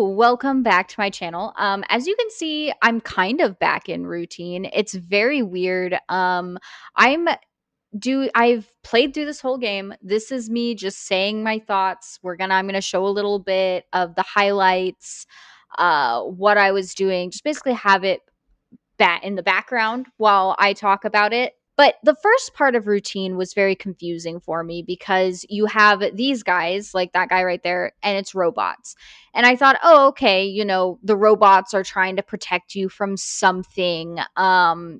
Hello, welcome back to my channel. As you can see, I'm kind of back in routine. It's very weird. I'm I've played through this whole game. This is me just saying my thoughts. I'm gonna show a little bit of the highlights, what I was doing, just basically have it in the background while I talk about it. But the first part of routine was very confusing for me because you have these guys, like that guy right there, and it's robots. And I thought, oh, okay, the robots are trying to protect you from something.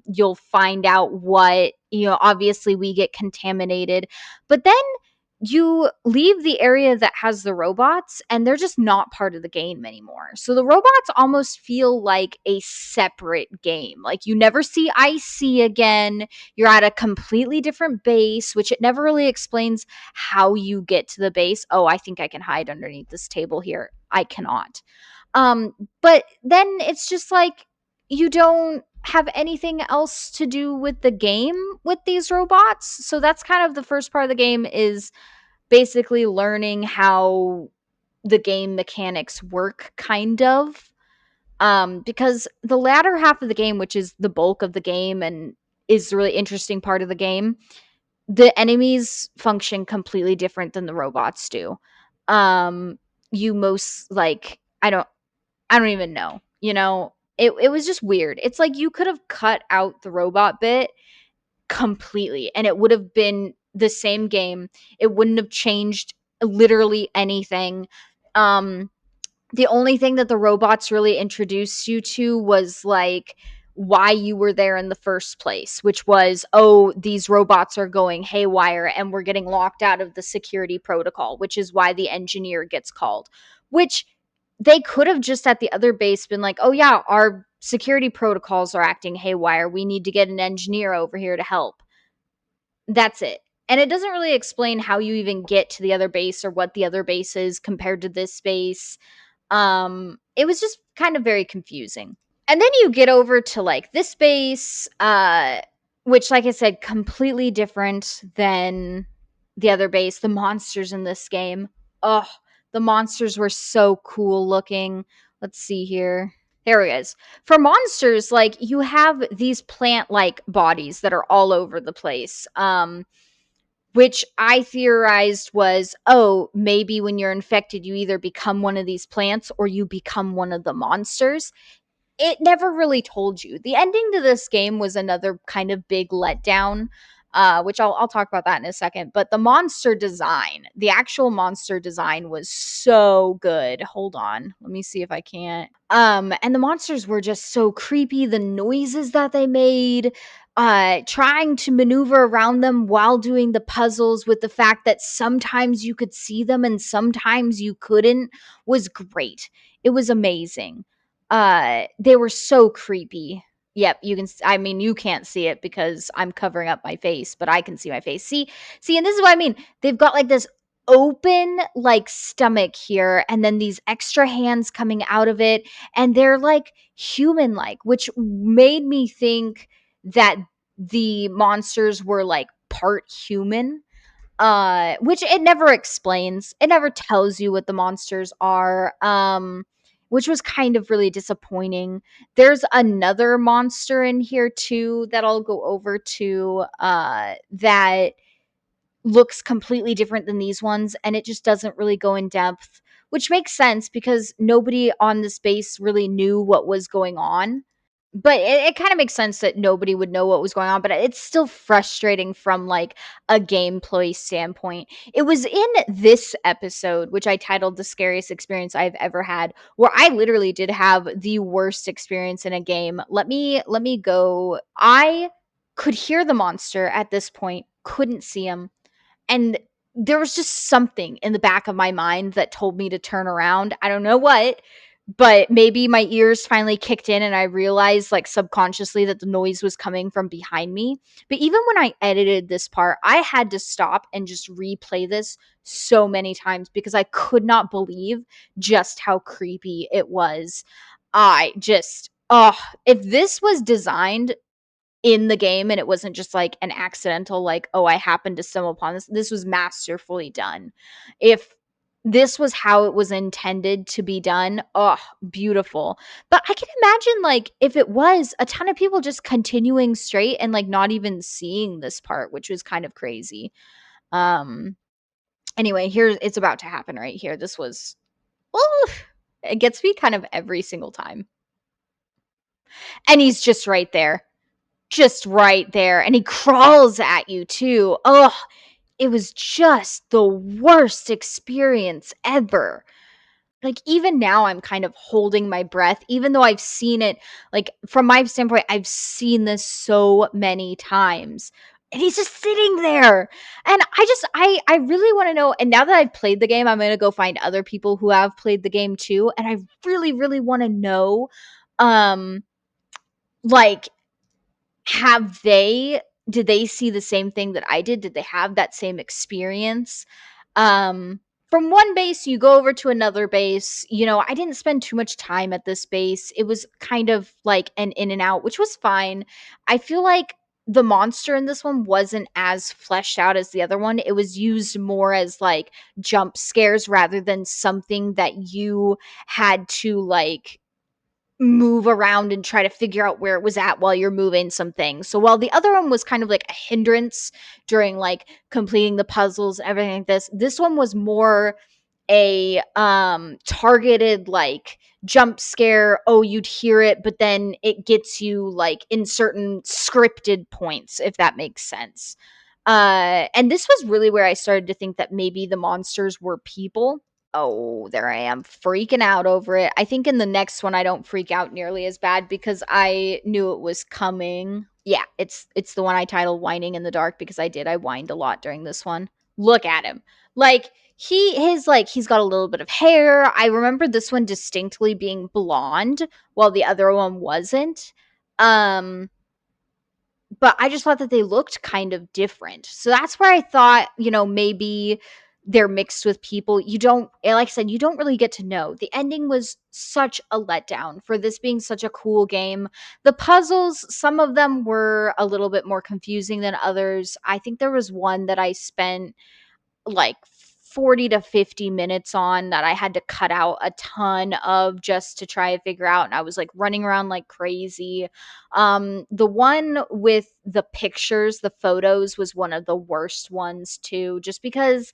You'll find out what, obviously we get contaminated. But then you leave the area that has the robots and they're just not part of the game anymore. So the robots almost feel like a separate game. Like you never see IC again. You're at a completely different base, which it never really explains how you get to the base. Oh, I think I can hide underneath this table here. I cannot. Um but then it's just like you don't have anything else to do with the game with these robots. So that's kind of the first part of the game, is basically learning how the game mechanics work, kind of. Because the latter half of the game, which is the bulk of the game and is the really interesting part of the game, the enemies function completely different than the robots do. You most like I don't even know. It was just weird. It's like you could have cut out the robot bit completely and it would have been the same game. It wouldn't have changed literally anything. um the only thing that the robots really introduced you to was like why you were there in the first place, which was, oh, these robots are going haywire and we're getting locked out of the security protocol, which is why the engineer gets called. Which they could have just at the other base been like, oh yeah, our security protocols are acting haywire, we need to get an engineer over here to help. That's it. And it doesn't really explain how you even get to the other base or what the other base is compared to this base. It was just kind of very confusing. And then you get over to like this base, which, like I said, completely different than the other base. The monsters in this game, oh, the monsters were so cool looking. Let's see here. There it is. For monsters, like you have these plant-like bodies that are all over the place. Which I theorized was, oh, maybe when you're infected, you either become one of these plants or you become one of the monsters. It never really told you. The ending to this game was another kind of big letdown, which I'll talk about that in a second. But the monster design, the actual monster design was so good. Hold on. Let me see if I can't. And the monsters were just so creepy. The noises that they made, trying to maneuver around them while doing the puzzles with the fact that sometimes you could see them and sometimes you couldn't, was great. It was amazing. They were so creepy. Yep, I mean, you can't see it because I'm covering up my face, but I can see my face. See, and this is what I mean. They've got like this open like stomach here and then these extra hands coming out of it, and they're like human like, which made me think that the monsters were like part human, which it never explains. It never tells you what the monsters are, which was kind of really disappointing. There's another monster in here too that I'll go over to, that looks completely different than these ones, and it just doesn't really go in depth, which makes sense because nobody on this base really knew what was going on. But it kind of makes sense that nobody would know what was going on, but it's still frustrating from like a gameplay standpoint. It was in this episode, which I titled The Scariest Experience I've Ever Had, where I literally did have the worst experience in a game. Let me go. I could hear the monster at this point, couldn't see him, and there was just something in the back of my mind that told me to turn around. I don't know what, but maybe my ears finally kicked in and I realized like subconsciously that the noise was coming from behind me. But even when I edited this part, I had to stop and just replay this so many times because I could not believe just how creepy it was. I just, oh, if this was designed in the game and it wasn't just like an accidental, like, oh, I happened to stumble upon this was masterfully done. If this was how it was intended to be done. Oh, beautiful. But I can imagine, like, if it was a ton of people just continuing straight and like not even seeing this part, which was kind of crazy. Um anyway, here it's about to happen right here. This was, oh, it gets me kind of every single time. And he's just right there. Just right there. And he crawls at you too. Oh, it was just the worst experience ever. Like, even now, I'm kind of holding my breath, even though I've seen it, like, from my standpoint, I've seen this so many times. And he's just sitting there. And I really want to know. And now that I've played the game, I'm going to go find other people who have played the game too. And I really, really want to know, um, like, have they did they see the same thing that I did? Did they have that same experience? Um, from one base, you go over to another base. You know, I didn't spend too much time at this base. It was kind of like an in and out, which was fine. I feel like the monster in this one wasn't as fleshed out as the other one. It was used more as like jump scares rather than something that you had to like move around and try to figure out where it was at while you're moving some things. So while the other one was kind of like a hindrance during like completing the puzzles, everything like this one was more a targeted like jump scare. Oh, you'd hear it, but then it gets you like in certain scripted points, if that makes sense. And this was really where I started to think that maybe the monsters were people. Oh, there I am freaking out over it. I think in the next one I don't freak out nearly as bad because I knew it was coming. Yeah, it's the one I titled Whining in the Dark because I whined a lot during this one. Look at him. Like he's got a little bit of hair. I remember this one distinctly being blonde while the other one wasn't. Um but I just thought that they looked kind of different. So that's where I thought, maybe they're mixed with people. You don't, like I said, you don't really get to know. The ending was such a letdown for this being such a cool game. The puzzles, some of them were a little bit more confusing than others. I think there was one that I spent like 40 to 50 minutes on that I had to cut out a ton of just to try to figure out, and I was like running around like crazy. The one with the pictures, the photos was one of the worst ones too, just because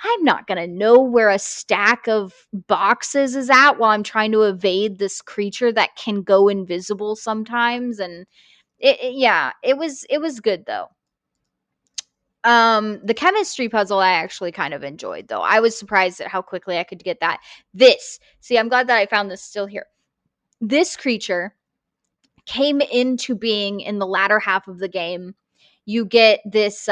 I'm not going to know where a stack of boxes is at while I'm trying to evade this creature that can go invisible sometimes. And yeah, it was good though. The chemistry puzzle I actually kind of enjoyed though. I was surprised at how quickly I could get that. See, I'm glad that I found this still here. This creature came into being in the latter half of the game. You get this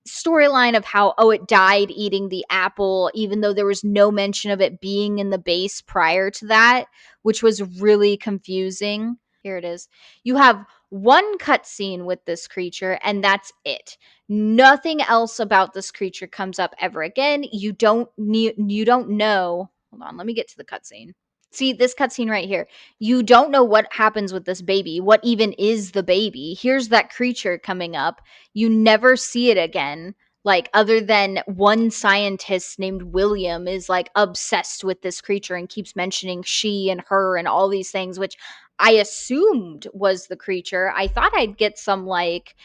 storyline of how, oh, it died eating the apple, even though there was no mention of it being in the base prior to that, which was really confusing. Here it is. You have one cutscene with this creature, and that's it. Nothing else about this creature comes up ever again. You don't know. Hold on, let me get to the cutscene. See this cutscene right here. You don't know what happens with this baby. What even is the baby? Here's that creature coming up. You never see it again. Like, other than one scientist named William is like obsessed with this creature and keeps mentioning she and her and all these things, which I assumed was the creature. I thought I'd get some like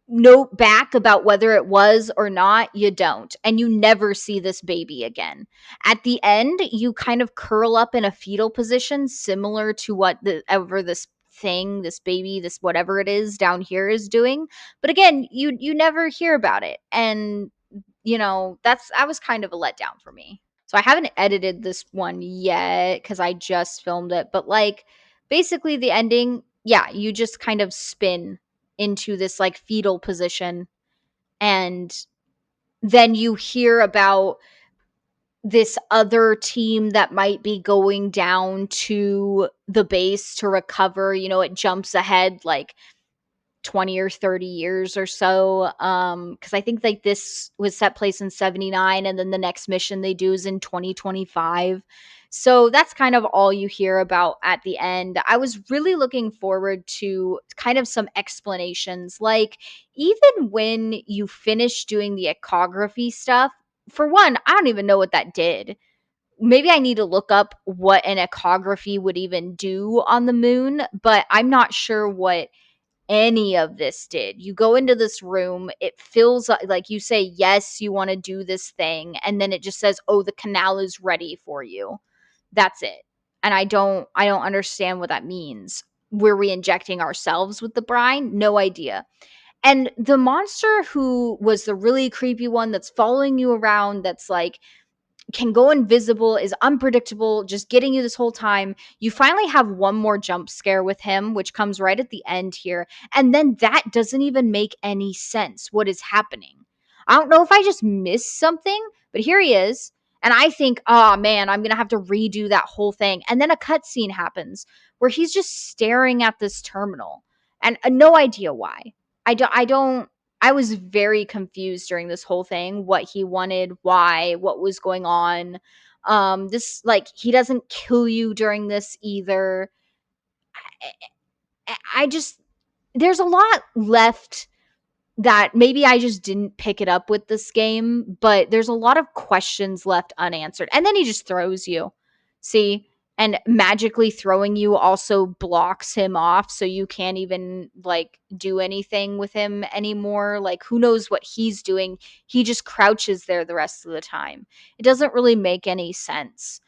note back about whether it was or not. You don't, and you never see this baby again. At the end, you kind of curl up in a fetal position similar to what this thing, this baby, this whatever it is down here is doing. But again, you never hear about it. And that was kind of a letdown for me. So I haven't edited this one yet because I just filmed it. But like basically the ending, yeah, you just kind of spin into this like fetal position, and then you hear about this other team that might be going down to the base to recover. It jumps ahead like 20 or 30 years or so, because I think like this was set place in 79, and then the next mission they do is in 2025. So that's kind of all you hear about at the end. I was really looking forward to kind of some explanations, like even when you finish doing the ecography stuff, for one, I don't even know what that did. Maybe I need to look up what an ecography would even do on the moon, but I'm not sure what any of this did. You go into this room, it feels like you say, yes, you want to do this thing. And then it just says, oh, the canal is ready for you. That's it. And I don't understand what that means. Were we injecting ourselves with the brine? No idea. And the monster who was the really creepy one that's following you around, that's like can go invisible, is unpredictable, just getting you this whole time. You finally have one more jump scare with him, which comes right at the end here. And then that doesn't even make any sense. What is happening? I don't know if I just missed something, but here he is. And I think, oh man, I'm going to have to redo that whole thing. And then a cutscene happens where he's just staring at this terminal and no idea why. I was very confused during this whole thing, what he wanted, why, what was going on. This like he doesn't kill you during this either. I just there's a lot left that maybe I just didn't pick it up with this game, but there's a lot of questions left unanswered. And then he just throws you. See? And magically throwing you also blocks him off so you can't even like do anything with him anymore. Like who knows what he's doing? He just crouches there the rest of the time. It doesn't really make any sense.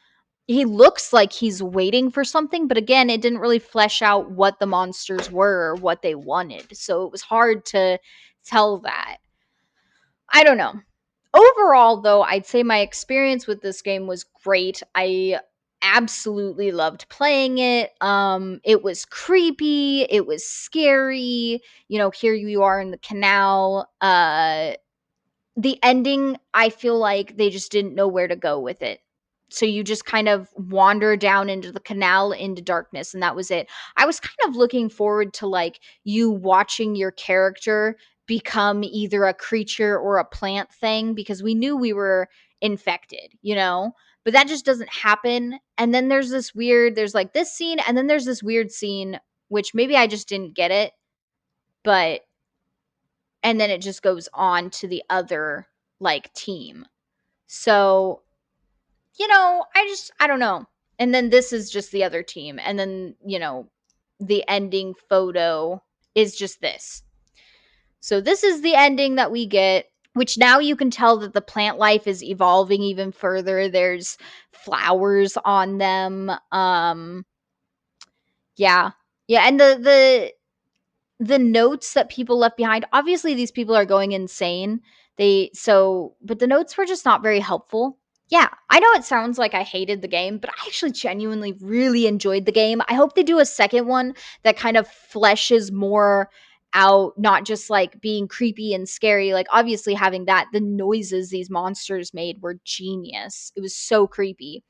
He looks like he's waiting for something, but again, it didn't really flesh out what the monsters were or what they wanted. So it was hard to tell that. I don't know. Overall, though, I'd say my experience with this game was great. I absolutely loved playing it. It was creepy, it was scary. Here you are in the canal. The ending, I feel like they just didn't know where to go with it. So you just kind of wander down into the canal into darkness, and that was it. I was kind of looking forward to like you watching your character become either a creature or a plant thing because we knew we were infected. But that just doesn't happen. And then there's like this scene, and then there's this weird scene, which maybe I just didn't get it, but and then it just goes on to the other like team. So, I don't know. And then this is just the other team. And then, the ending photo is just this. So this is the ending that we get, which now you can tell that the plant life is evolving even further. There's flowers on them. Yeah. Yeah, and the notes that people left behind, obviously these people are going insane. But the notes were just not very helpful. Yeah, I know it sounds like I hated the game, but I actually genuinely really enjoyed the game. I hope they do a second one that kind of fleshes more out, not just like being creepy and scary. Like obviously having that, the noises these monsters made were genius. It was so creepy,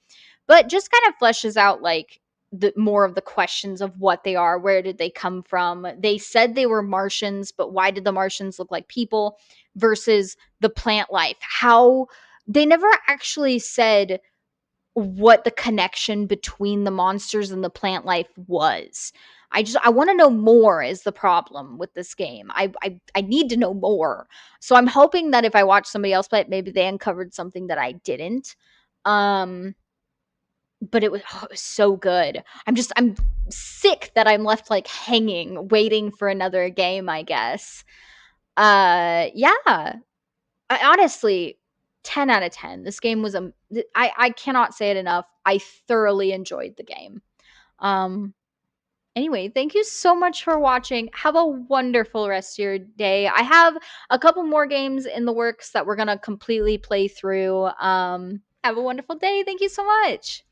but just kind of fleshes out like the more of the questions of what they are, where did they come from. They said they were Martians, but why did the Martians look like people versus the plant life? How they never actually said what the connection between the monsters and the plant life was. I want to know more is the problem with this game. I need to know more. So I'm hoping that if I watch somebody else play it, maybe they uncovered something that I didn't. Um but it was so good. I'm sick that I'm left like hanging, waiting for another game, I guess. Yeah. Honestly, 10 out of 10. This game was I cannot say it enough. I thoroughly enjoyed the game. Um Anyway, thank you so much for watching. Have a wonderful rest of your day. I have a couple more games in the works that we're going to completely play through. Have a wonderful day. Thank you so much.